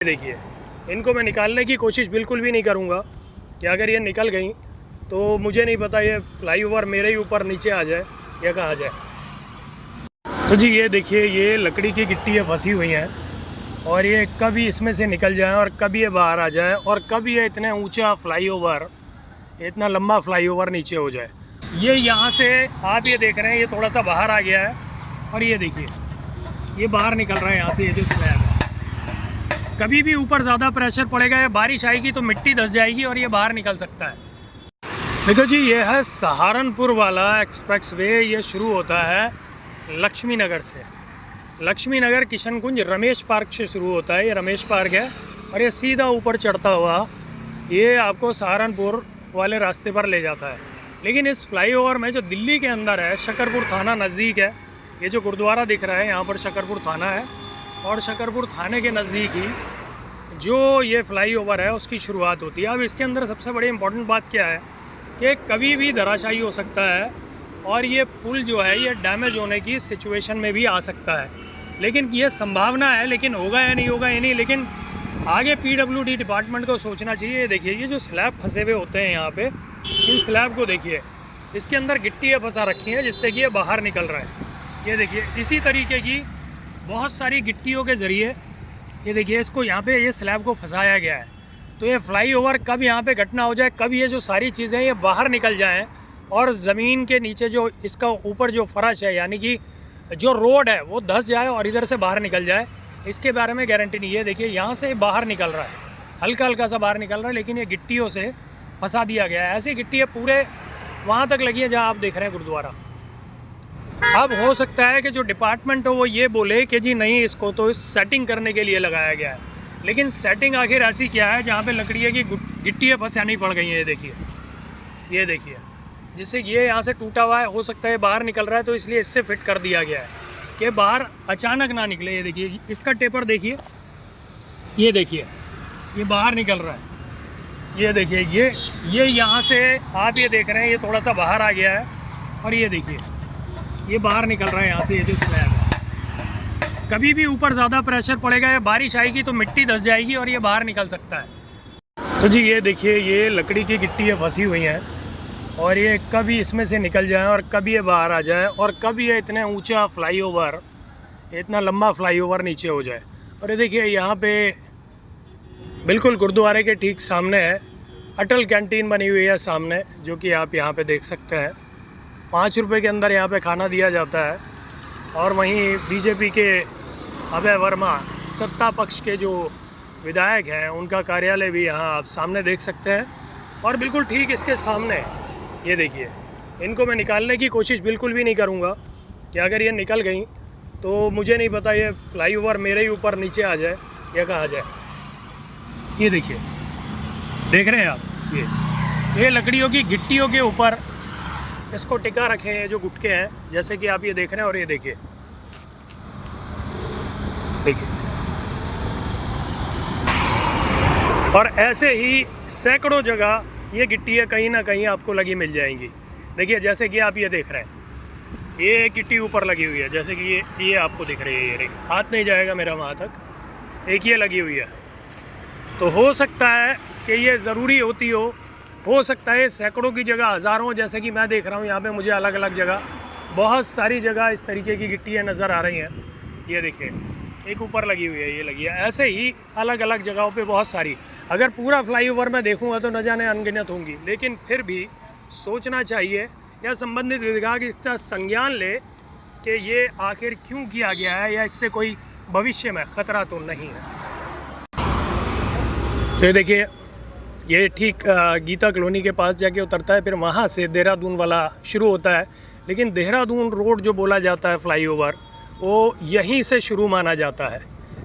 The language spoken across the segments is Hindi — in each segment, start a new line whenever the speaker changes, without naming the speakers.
देखिए, इनको मैं निकालने की कोशिश बिल्कुल भी नहीं करूँगा कि अगर ये निकल गई तो मुझे नहीं पता ये फ्लाईओवर मेरे ही ऊपर नीचे आ जाए या कहाँ जाए। तो जी ये देखिए, ये लकड़ी की गिट्टी फंसी हुई हैं और ये कभी इसमें से निकल जाए और कभी ये बाहर आ जाए और कभी ये इतना ऊंचा फ्लाईओवर, इतना लंबा फ्लाईओवर नीचे हो जाए। ये यहाँ से आप ये देख रहे हैं, ये थोड़ा सा बाहर आ गया है और ये देखिए ये बाहर निकल रहा है यहाँ से। ये जो स्लैब है, कभी भी ऊपर ज़्यादा प्रेशर पड़ेगा या बारिश आएगी तो मिट्टी धंस जाएगी और ये बाहर निकल सकता है। देखो जी, ये है सहारनपुर वाला एक्सप्रेस वे। ये शुरू होता है लक्ष्मी नगर से। लक्ष्मी नगर किशनकुंज रमेश पार्क से शुरू होता है। ये रमेश पार्क है और ये सीधा ऊपर चढ़ता हुआ ये आपको सहारनपुर वाले रास्ते पर ले जाता है। लेकिन इस फ्लाईओवर में जो दिल्ली के अंदर है, शकरपुर थाना नज़दीक है। ये जो गुरुद्वारा दिख रहा है यहाँ पर शकरपुर थाना है और शकरपुर थाने के नज़दीक ही जो ये फ्लाईओवर है उसकी शुरुआत होती है। अब इसके अंदर सबसे बड़ी इम्पोर्टेंट बात क्या है कि कभी भी धराशायी हो सकता है और ये पुल जो है ये डैमेज होने की सिचुएशन में भी आ सकता है। लेकिन ये संभावना है, लेकिन होगा या नहीं होगा ये नहीं। लेकिन आगे PWD डिपार्टमेंट को सोचना चाहिए। ये देखिए, ये जो स्लैब फंसे हुए होते हैं यहाँ पे, इन स्लैब को देखिए, इसके अंदर गिट्टी फंसा रखी है जिससे कि ये बाहर निकल रहा है। ये देखिए, इसी तरीके की बहुत सारी गिट्टियों के ज़रिए ये देखिए इसको यहाँ पे ये स्लैब को फंसाया गया है। तो ये फ्लाईओवर कब यहाँ पे घटना हो जाए, कब ये जो सारी चीज़ें ये बाहर निकल जाएं और ज़मीन के नीचे जो इसका ऊपर जो फर्श है यानी कि जो रोड है वो धंस जाए और इधर से बाहर निकल जाए, इसके बारे में गारंटी नहीं है। देखिए यहाँ से बाहर निकल रहा है, हल्का हल्का सा बाहर निकल रहा है, लेकिन ये गिट्टियों से फंसा दिया गया है। ऐसी गिट्टी पूरे वहाँ तक लगी है जहाँ आप देख रहे हैं गुरुद्वारा। अब हो सकता है कि जो डिपार्टमेंट हो वो ये बोले कि जी नहीं, इसको तो सेटिंग करने के लिए लगाया गया है। लेकिन सेटिंग आखिर ऐसी क्या है जहाँ पे लकड़ी की गिट्टियाँ फंसानी पड़ गई हैं। ये देखिए जिससे ये यहाँ से टूटा हुआ है, हो सकता है बाहर निकल रहा है, तो इसलिए इससे फिट कर दिया गया है कि बाहर अचानक ना निकले। ये देखिए इसका टेपर देखिए, ये देखिए ये बाहर निकल रहा है। ये देखिए ये यहाँ से आप ये देख रहे हैं, ये थोड़ा सा बाहर आ गया है और ये देखिए ये बाहर निकल रहा है यहाँ से। ये जो स्लैब है, कभी भी ऊपर ज़्यादा प्रेशर पड़ेगा या बारिश आएगी तो मिट्टी धंस जाएगी और ये बाहर निकल सकता है। तो जी ये देखिए, ये लकड़ी की गिट्टी फंसी हुई हैं और ये कभी इसमें से निकल जाए और कभी ये बाहर आ जाए और कभी ये इतना ऊंचा फ्लाईओवर, इतना लंबा फ्लाईओवर नीचे हो जाए। और ये देखिए यहाँ पे बिल्कुल गुरुद्वारे के ठीक सामने है अटल कैंटीन बनी हुई है सामने, जो कि आप यहाँ पे देख सकते हैं। 5 रुपये के अंदर यहाँ पे खाना दिया जाता है। और वहीं BJP के अभय वर्मा, सत्ता पक्ष के जो विधायक हैं, उनका कार्यालय भी यहाँ आप सामने देख सकते हैं। और बिल्कुल ठीक इसके सामने ये देखिए, इनको मैं निकालने की कोशिश बिल्कुल भी नहीं करूँगा कि अगर ये निकल गई तो मुझे नहीं पता ये फ्लाईओवर मेरे ही ऊपर नीचे आ जाए या कहाँ जाए। ये देखिए, देख रहे हैं आप, ये लकड़ियों की गिट्टियों के ऊपर इसको टिका रखे हैं जो गुटके हैं, जैसे कि आप ये देख रहे हैं। और ये देखिए और ऐसे ही सैकड़ों जगह ये गिट्टियाँ कहीं ना कहीं आपको लगी मिल जाएंगी। देखिए जैसे कि आप ये देख रहे हैं, ये गिट्टी ऊपर लगी हुई है, जैसे कि ये आपको दिख रही है। ये हाथ नहीं जाएगा मेरा वहाँ तक, एक ये लगी हुई है। तो हो सकता है कि ये ज़रूरी होती हो सकता है सैकड़ों की जगह हज़ारों, जैसे कि मैं देख रहा हूँ यहाँ पे मुझे अलग अलग जगह, बहुत सारी जगह इस तरीके की गिट्टियाँ नज़र आ रही हैं। ये देखिए एक ऊपर लगी हुई है, ये लगी है, ऐसे ही अलग अलग जगहों पे बहुत सारी। अगर पूरा फ्लाईओवर मैं देखूँगा तो न जाने अनगिनत होंगी। लेकिन फिर भी सोचना चाहिए या संबंधित विभाग इसका संज्ञान ले कि ये आखिर क्यों किया गया है या इससे कोई भविष्य में ख़तरा तो नहीं है। तो ये देखिए, ये ठीक गीता कॉलोनी के पास जाके उतरता है, फिर वहाँ से देहरादून वाला शुरू होता है। लेकिन देहरादून रोड जो बोला जाता है फ्लाईओवर, वो यहीं से शुरू माना जाता है।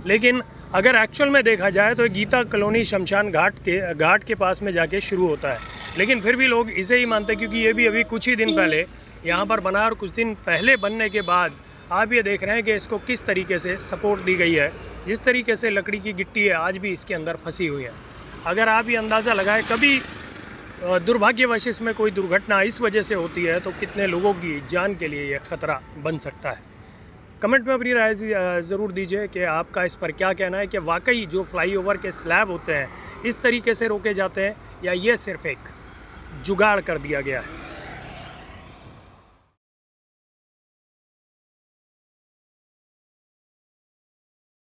लेकिन अगर एक्चुअल में देखा जाए तो गीता कॉलोनी शमशान घाट के पास में जाके शुरू होता है। लेकिन फिर भी लोग इसे ही मानते हैं क्योंकि ये भी अभी कुछ ही दिन पहले यहाँ पर बना और कुछ दिन पहले बनने के बाद आप ये देख रहे हैं कि इसको किस तरीके से सपोर्ट दी गई है। जिस तरीके से लकड़ी की गिट्टी है आज भी इसके अंदर फंसी हुई है। अगर आप ये अंदाज़ा लगाएं, कभी दुर्भाग्यवश इसमें कोई दुर्घटना इस वजह से होती है तो कितने लोगों की जान के लिए यह ख़तरा बन सकता है। कमेंट में अपनी राय ज़रूर दीजिए कि आपका इस पर क्या कहना है कि वाकई जो फ्लाईओवर के स्लैब होते हैं इस तरीके से रोके जाते हैं या ये सिर्फ एक जुगाड़ कर दिया गया है।